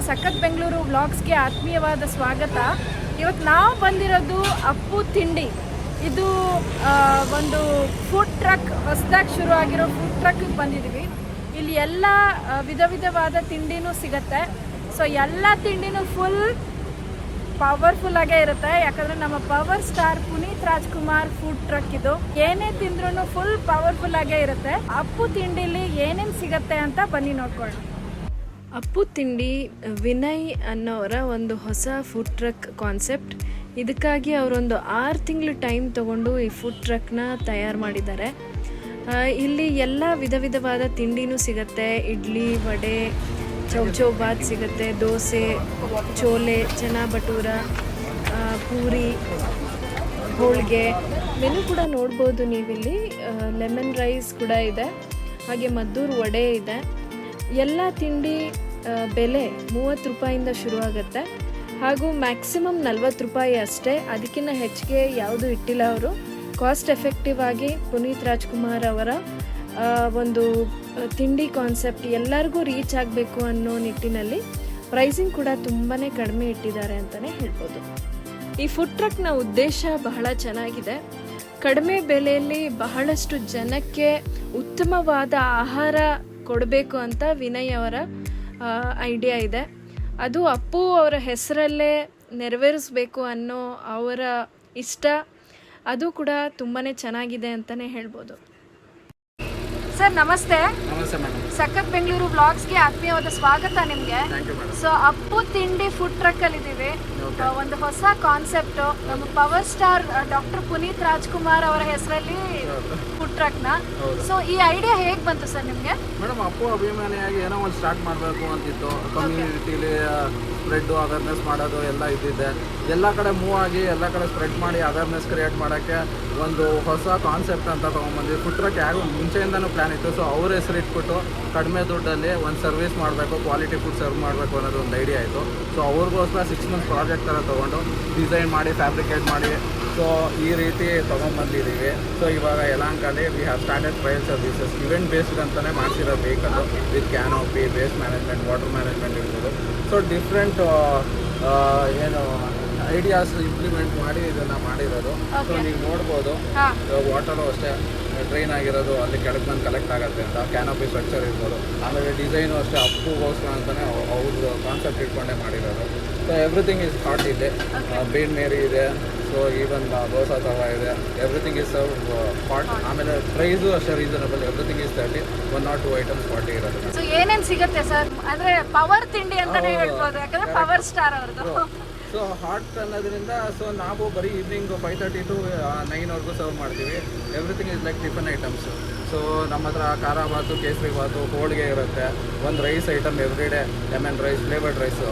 ಸಖತ್ ಬೆಂಗಳೂರು ವ್ಲಾಗ್ಸ್ಗೆ ಆತ್ಮೀಯವಾದ ಸ್ವಾಗತ. ಇವತ್ತು ನಾವು ಬಂದಿರೋದು ಅಪ್ಪು ತಿಂಡಿ. ಇದು ಒಂದು ಫುಡ್ ಟ್ರಕ್, ಹೊಸದಾಗಿ ಶುರು ಆಗಿರೋ ಫುಡ್ ಟ್ರಕ್ಗೆ ಬಂದಿದ್ದೀವಿ. ಇಲ್ಲಿ ಎಲ್ಲ ವಿಧವಾದ ತಿಂಡಿನೂ ಸಿಗುತ್ತೆ. ಸೊ ಎಲ್ಲ ತಿಂಡಿನೂ ಫುಲ್ ಪವರ್ಫುಲ್ಲಾಗೇ ಇರುತ್ತೆ. ಯಾಕಂದರೆ ನಮ್ಮ power star Puneeth Rajkumar food truck ಇದು. ಏನೇ ತಿಂದ್ರೂ ಫುಲ್ ಪವರ್ಫುಲ್ಲಾಗೇ ಇರುತ್ತೆ. ಅಪ್ಪು ತಿಂಡಿಲಿ ಏನೇನು ಸಿಗುತ್ತೆ ಅಂತ ಬನ್ನಿ ನೋಡ್ಕೊಳ್ಳೋಣ. ಅಪ್ಪು ತಿಂಡಿ ವಿನಯ್ ಅನ್ನೋರ ಒಂದು ಹೊಸ ಫುಡ್ ಟ್ರಕ್ ಕಾನ್ಸೆಪ್ಟ್. ಇದಕ್ಕಾಗಿ ಅವರೊಂದು 6 ತಿಂಗಳು ಟೈಮ್ ತೊಗೊಂಡು ಈ ಫುಡ್ ಟ್ರಕ್ನ ತಯಾರು ಮಾಡಿದ್ದಾರೆ. ಇಲ್ಲಿ ಎಲ್ಲ ವಿಧವಾದ ತಿಂಡಿನೂ ಸಿಗುತ್ತೆ. ಇಡ್ಲಿ, ವಡೆ, ಚೌ ಬಾತ್ ಸಿಗುತ್ತೆ, ದೋಸೆ, ಚೋಲೆ, ಚನಾ ಬಟೂರ, ಪೂರಿ, ಹೋಳಿಗೆ. ಮೆನು ಕೂಡ ನೋಡ್ಬೋದು ನೀವಿಲ್ಲಿ. ಲೆಮನ್ ರೈಸ್ ಕೂಡ ಇದೆ, ಹಾಗೆ ಮದ್ದೂರು ವಡೆ ಇದೆ. ಎಲ್ಲ ತಿಂಡಿ ಬೆಲೆ 30 ರೂಪಾಯಿಂದ ಶುರುವಾಗುತ್ತೆ, ಹಾಗೂ ಮ್ಯಾಕ್ಸಿಮಮ್ 40 ರೂಪಾಯಿ ಅಷ್ಟೇ. ಅದಕ್ಕಿಂತ ಹೆಚ್ಚಿಗೆ ಯಾವುದು ಇಟ್ಟಿಲ್ಲ ಅವರು. ಕಾಸ್ಟ್ ಎಫೆಕ್ಟಿವ್ ಆಗಿ ಪುನೀತ್ ರಾಜ್ಕುಮಾರ್ ಅವರ ಒಂದು ತಿಂಡಿ ಕಾನ್ಸೆಪ್ಟ್ ಎಲ್ಲರಿಗೂ ರೀಚ್ ಆಗಬೇಕು ಅನ್ನೋ ನಿಟ್ಟಿನಲ್ಲಿ ಪ್ರೈಸಿಂಗ್ ಕೂಡ ತುಂಬಾ ಕಡಿಮೆ ಇಟ್ಟಿದ್ದಾರೆ ಅಂತಲೇ ಹೇಳ್ಬೋದು. ಈ ಫುಡ್ ಟ್ರಕ್ನ ಉದ್ದೇಶ ಬಹಳ ಚೆನ್ನಾಗಿದೆ. ಕಡಿಮೆ ಬೆಲೆಯಲ್ಲಿ ಬಹಳಷ್ಟು ಜನಕ್ಕೆ ಉತ್ತಮವಾದ ಆಹಾರ ಕೊಡಬೇಕು ಅಂತ ವಿನಯ್ ಅವರ ಐಡಿಯಾ ಇದೆ. ಅದು ಅಪ್ಪು ಅವರ ಹೆಸರಲ್ಲೇ ನೆರವೇರಿಸಬೇಕು ಅನ್ನೋ ಅವರ ಇಷ್ಟ. ಅದು ಕೂಡ ತುಂಬಾ ಚೆನ್ನಾಗಿದೆ ಅಂತಲೇ ಹೇಳ್ಬೋದು. ಸರ್ ನಮಸ್ತೆ. ನಮಸ್ತೆ ಮೇಡಮ್. ಸಖತ್ ಬೆಂಗಳೂರು ವ್ಲಾಗ್ಸ್ಗೆ ಆತ್ಮೀಯವಾದ ಸ್ವಾಗತ ನಿಮಗೆ. ಸೊ ಅಪ್ಪು ತಿಂಡಿ ಫುಡ್ ಟ್ರಕ್ ಅಲ್ಲಿ ಇದ್ದೀವಿ. ಒಂದು ಹೊಸ ಕಾನ್ಸೆಪ್ಟ್, ನಮ್ಮ power star doctor Puneeth Rajkumar ಅವರ ಹೆಸರಲ್ಲಿ ಫುಡ್ ಟ್ರಕ್ ನ. ಸೊ ಈ ಐಡಿಯಾ ಹೇಗೆ ಬಂತು ಸರ್ ನಿಮಗೆ? ಮೇಡಮ್, ಅಪ್ಪು ಅಭಿಮಾನಿಯಾಗಿ ಏನೋ ಒಂದು ಸ್ಟಾರ್ಟ್ ಮಾಡಬೇಕು ಅಂತಿತ್ತು. ಕಮ್ಯುನಿಟಿಲಿ ಸ್ಪ್ರೆಡ್ ಅವೇರ್ನೆಸ್ ಮಾಡೋದು ಎಲ್ಲ ಇದ್ದಿದೆ. ಎಲ್ಲ ಕಡೆ ಮೂವ್ ಆಗಿ ಎಲ್ಲ ಕಡೆ ಸ್ಪ್ರೆಡ್ ಮಾಡಿ ಅವೇರ್ನೆಸ್ ಕ್ರಿಯೇಟ್ ಮಾಡೋಕ್ಕೆ ಒಂದು ಹೊಸ ಕಾನ್ಸೆಪ್ಟ್ ಅಂತ ತೊಗೊಂಡ್ಬಂದ್ವಿ. ಫುಡ್ ಟ್ರಕ್ ಯಾರು ಮುಂಚೆಯಿಂದನೂ ಪ್ಲ್ಯಾನ್ ಇತ್ತು. ಸೊ ಅವ್ರ ಹೆಸರು ಇಟ್ಬಿಟ್ಟು ಕಡಿಮೆ ದುಡ್ಡಲ್ಲಿ ಒಂದು ಸರ್ವಿಸ್ ಮಾಡಬೇಕು, ಕ್ವಾಲಿಟಿ ಫುಡ್ ಸರ್ವ್ ಮಾಡಬೇಕು ಅನ್ನೋದು ಒಂದು ಐಡಿಯಾ ಆಯಿತು. ಸೊ ಅವ್ರಿಗೋಸ್ಕರ 6 ಮಂತ್ಸ್ ಪ್ರಾಜೆಕ್ಟ್ ಥರ ತೊಗೊಂಡು ಡಿಸೈನ್ ಮಾಡಿ ಫ್ಯಾಬ್ರಿಕೇಟ್ ಮಾಡಿ ಸೊ ಈ ರೀತಿ ತೊಗೊಂಡ್ಬಂದಿದ್ದೀವಿ. ಸೊ ಇವಾಗ ಯಲಹಂಕಲ್ಲಿ we have started trial services. Event based ಅಂತಲೇ ಮಾಡ್ಸಿರೋದು vehicle, with canopy, base management, water management ಇರ್ಬೋದು. ಸೊ ಡಿಫ್ರೆಂಟ್ ಏನು ಐಡಿಯಾಸ್ ಇಂಪ್ಲಿಮೆಂಟ್ ಮಾಡಿ ಇದನ್ನು ಮಾಡಿರೋದು. ಸೊ ನೀವು ನೋಡ್ಬೋದು, ವಾಟರು ಅಷ್ಟೇ ಡ್ರೈನ್ ಆಗಿರೋದು ಅಲ್ಲಿ ಕೆಳಗೆ ಬಂದು ಕಲೆಕ್ಟ್ ಆಗುತ್ತೆ ಅಂತ. ಕ್ಯಾನೋಪಿ ಸ್ಟ್ರಕ್ಚರ್ ಇರ್ಬೋದು. ಆಮೇಲೆ ಡಿಸೈನು ಅಷ್ಟೇ ಅಪ್ಪುಗೋಸ್ಕರ ಅಂತಲೇ ಅವ್ರದ್ದು ಕಾನ್ಸೆಪ್ಟ್ ಇಟ್ಕೊಂಡೇ ಮಾಡಿರೋದು. ಸೊ ಎವ್ರಿಥಿಂಗ್ ಈಸ್ ಹಾಟ್ ಇದೆ. ಬೇನ್ ಮೇರಿ ಇದೆ. ಸೊ ಈವನ್ ದೋಸಾ ತವ ಇದೆ. Everything is serve hot. ಆಮೇಲೆ ಪ್ರೈಸು ಅಷ್ಟೇ reasonable. Everything is 30, 1 or 2 items 40 ಇರೋದು. ಸೊ ಏನೇನು ಸಿಗುತ್ತೆ ಸರ್? ಅಂದರೆ ಪವರ್ ತಿಂಡಿ ಅಂತಲೇ ಹೇಳ್ಬೋದು, ಯಾಕಂದರೆ ಪವರ್ ಸ್ಟಾರ್ ಅವ್ರದ್ದು. ಸೊ ಹಾಟ್ ಅನ್ನೋದ್ರಿಂದ ಸೊ ನಾವು ಬರೀ ಈವ್ನಿಂಗ್ 5:30 to 9ವರೆಗೂ ಸರ್ವ್ ಮಾಡ್ತೀವಿ. Everything is like tiffin items. So ನಮ್ಮ ಹತ್ರ ಖಾರ ಬಾತು, ಕೇಸರಿ ಬಾತು, ಹೋಳಿಗೆ ಇರುತ್ತೆ. ಒಂದು rice item every day, lemon rice, flavoured rice,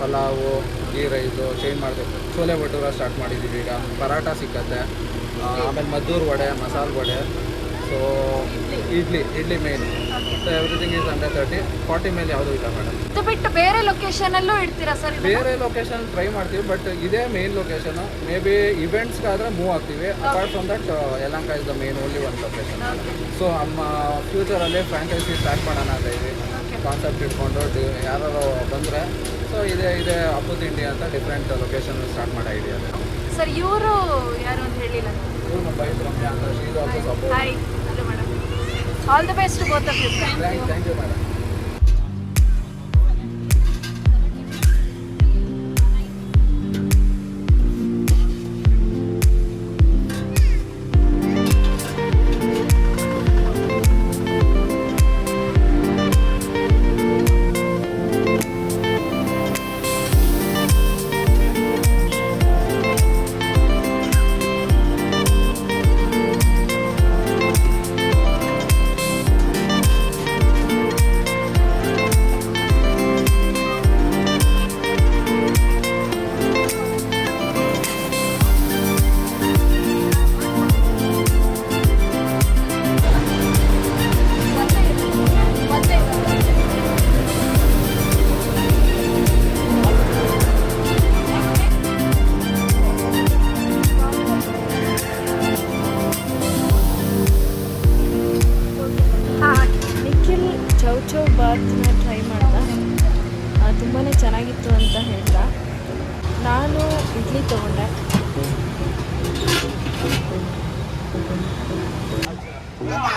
ಪಲಾವು, ಗೀ ರೈಸು ಚೇಂಜ್ ಮಾಡ್ತೀವಿ. ಚೋಲೆ ಬಟೂರ ಸ್ಟಾರ್ಟ್ ಮಾಡಿದ್ದೀವಿ ಈಗ. ಪರಾಟ ಸಿಕ್ಕತ್ತೆ. ಆಮೇಲೆ Maddur vada, masala vada, so idli main. So everything is under 30, 40 ಮೇಲೆ ಯಾವುದೂ ಇಲ್ಲ ಮೇಡಮ್. ಇದು ಬಿಟ್ಟು ಬೇರೆ ಲೊಕೇಶನಲ್ಲೂ ಇಡ್ತೀರಾ ಸರ್? ಬೇರೆ ಲೊಕೇಶನ್ ಟ್ರೈ ಮಾಡ್ತೀವಿ, ಬಟ್ ಇದೇ ಮೇನ್ ಲೊಕೇಶನು. ಮೇ ಬಿ ಇವೆಂಟ್ಸ್ಗಾದರೆ ಮೂವ್ ಆಗ್ತೀವಿ. Apart from that Yelahanka is the main only ಒಂದು ಲೊಕೇಶನ್. ಸೊ ನಮ್ಮ ಫ್ಯೂಚರಲ್ಲಿ ಫ್ರಾಂಚೈಸಿ ಸ್ಟಾರ್ಟ್ ಮಾಡೋಣ ಅಂತ ಇದ್ದೀವಿ. ಕಾನ್ಸೆಪ್ಟ್ ಇಟ್ಕೊಂಡು ಯಾರು ಬಂದರೆ ಸೊ ಇದೇ ಅಪ್ಪು ತಿಂಡಿ ಅಂತ ಡಿಫ್ರೆಂಟ್ ಲೊಕೇಶನ್ ಸ್ಟಾರ್ಟ್ ಮಾಡೋ ಐಡಿಯಾ ಸರ್. ಇವರು ಯಾರು ಅಂತ ಹೇಳಿಲ್ಲ. ಇವ್ರು ನಮ್ಮ ವೈಫ್ ರಮ್ಯಾ ಅಂತ. She is also support. Hi, hello madam. All the best both of you. Thank you madam.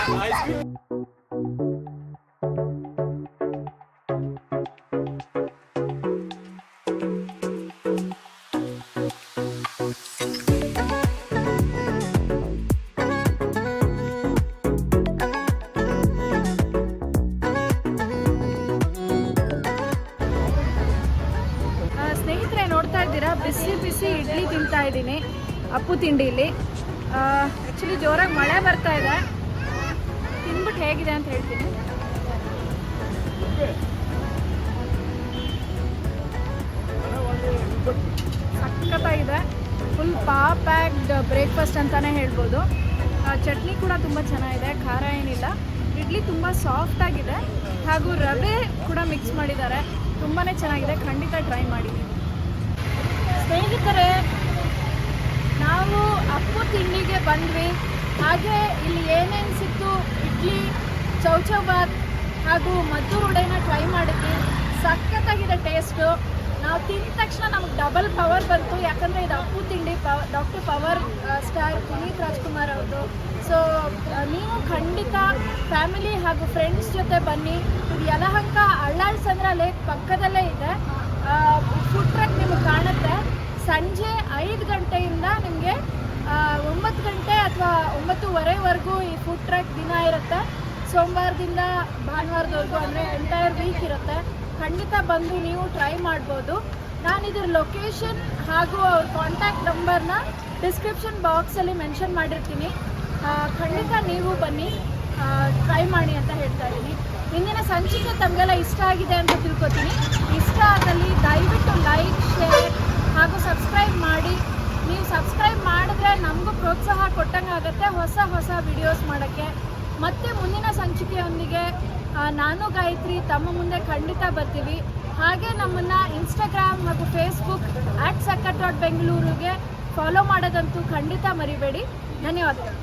ಸ್ನೇಹಿತರೆ ನೋಡ್ತಾ ಇದ್ದೀರಾ, ಬಿಸಿ ಬಿಸಿ ಇಡ್ಲಿ ತಿಂತಾ ಇದ್ದೀನಿ ಅಪ್ಪು ತಿಂಡಿಲಿ. ಆ್ಯಕ್ಚುಲಿ ಜೋರಾಗಿ ಮಳೆ ಬರ್ತಾ ಇದೆ. ತಿಂದ್ಬಿಟ್ಟು ಹೇಗಿದೆ ಅಂತ ಹೇಳ್ತೀನಿ. ಸಖತ್ತಾಗಿದೆ. ಫುಲ್ ಪ್ಯಾಕ್ಡ್ ಬ್ರೇಕ್ಫಾಸ್ಟ್ ಅಂತಲೇ ಹೇಳ್ಬೋದು. ಚಟ್ನಿ ಕೂಡ ತುಂಬ ಚೆನ್ನಾಗಿದೆ, ಖಾರ ಏನಿಲ್ಲ. ಇಡ್ಲಿ ತುಂಬ ಸಾಫ್ಟಾಗಿದೆ ಹಾಗೂ ರವೆ ಕೂಡ ಮಿಕ್ಸ್ ಮಾಡಿದ್ದಾರೆ. ತುಂಬಾ ಚೆನ್ನಾಗಿದೆ, ಖಂಡಿತ ಟ್ರೈ ಮಾಡಿ. ಸ್ನೇಹಿತರೆ, ನಾವು ಅಪ್ಪು ತಿಂಡಿಗೆ ಬಂದ್ವಿ. ಹಾಗೆ ಇಲ್ಲಿ ಏನೇನು ಸಿಕ್ತು, ಇಡ್ಲಿ, ಚೌ ಬಾತ್ ಹಾಗೂ ಮದ್ದೂರು ವಡೆನ ಟ್ರೈ ಮಾಡಿದ್ವಿ. ಸಖತ್ತಾಗಿದೆ ಟೇಸ್ಟು. ನಾವು ತಿಂದ ತಕ್ಷಣ ನಮಗೆ ಡಬಲ್ ಪವರ್ ಬಂತು, ಯಾಕಂದರೆ ಇದು ಅಪ್ಪು ತಿಂಡಿ doctor power star Puneeth Rajkumar ಅವ್ರದ್ದು. ಸೊ ನೀವು ಖಂಡಿತ ಫ್ಯಾಮಿಲಿ ಹಾಗೂ ಫ್ರೆಂಡ್ಸ್ ಜೊತೆ ಬನ್ನಿ. ಇದು ಯಲಹಂಕ ಅಳ್ಳಾಳ್ಸಂದ್ರ ಲೇಕ್ ಪಕ್ಕದಲ್ಲೇ ಇದೆ. ಫುಡ್ ಟ್ರಕ್ ನಿಮಗೆ ಕಾಣುತ್ತೆ. ಸಂಜೆ 5 ಗಂಟೆಯಿಂದ ನಿಮಗೆ 9 ಗಂಟೆ ಅಥವಾ 9:30ವರೆಗೂ ಈ ಫುಡ್ ಟ್ರಕ್ ದಿನ ಇರುತ್ತೆ. ಸೋಮವಾರದಿಂದ ಭಾನುವಾರದವರೆಗೂ, ಅಂದರೆ ಎಂಟೈರ್ ವೀಕ್ ಇರುತ್ತೆ. ಖಂಡಿತ ಬಂದು ನೀವು ಟ್ರೈ ಮಾಡ್ಬೋದು. ನಾನು ಇದ್ರ ಲೊಕೇಶನ್ ಹಾಗೂ ಅವ್ರ ಕಾಂಟ್ಯಾಕ್ಟ್ ನಂಬರ್ನ ಡಿಸ್ಕ್ರಿಪ್ಷನ್ ಬಾಕ್ಸಲ್ಲಿ ಮೆನ್ಷನ್ ಮಾಡಿರ್ತೀನಿ. ಖಂಡಿತ ನೀವು ಬನ್ನಿ, ಟ್ರೈ ಮಾಡಿ ಅಂತ ಹೇಳ್ತಾ ಇದ್ದೀನಿ. ಇಂದಿನ ಸಂಚಿಕೆ ತಮಗೆಲ್ಲ ಇಷ್ಟ ಆಗಿದೆ ಅಂತ ತಿಳ್ಕೊತೀನಿ. ಇಷ್ಟ ಆದಲ್ಲಿ ದಯವಿಟ್ಟು ಲೈಕ್, ಶೇರ್ ಹಾಗೂ ಸಬ್ಸ್ಕ್ರೈಬ್ ಮಾಡಿ. ನೀವು ಸಬ್ಸ್ಕ್ರೈಬ್ ಮಾಡಿದ್ರೆ ನಮಗೂ ಪ್ರೋತ್ಸಾಹ ಕೊಟ್ಟಂಗೆ ಆಗುತ್ತೆ ಹೊಸ ವಿಡಿಯೋಸ್ ಮಾಡೋಕ್ಕೆ. ಮತ್ತೆ ಮುಂದಿನ ಸಂಚಿಕೆಯೊಂದಿಗೆ ನಾನು ಗಾಯತ್ರಿ ತಮ್ಮ ಮುಂದೆ ಖಂಡಿತ ಬರ್ತೀವಿ. ಹಾಗೆ ನಮ್ಮನ್ನು ಇನ್ಸ್ಟಾಗ್ರಾಮ್ ಹಾಗೂ ಫೇಸ್ಬುಕ್ @Sakkath.Bengaluru ಫಾಲೋ ಮಾಡೋದಂತೂ ಖಂಡಿತ ಮರಿಬೇಡಿ. ಧನ್ಯವಾದಗಳು.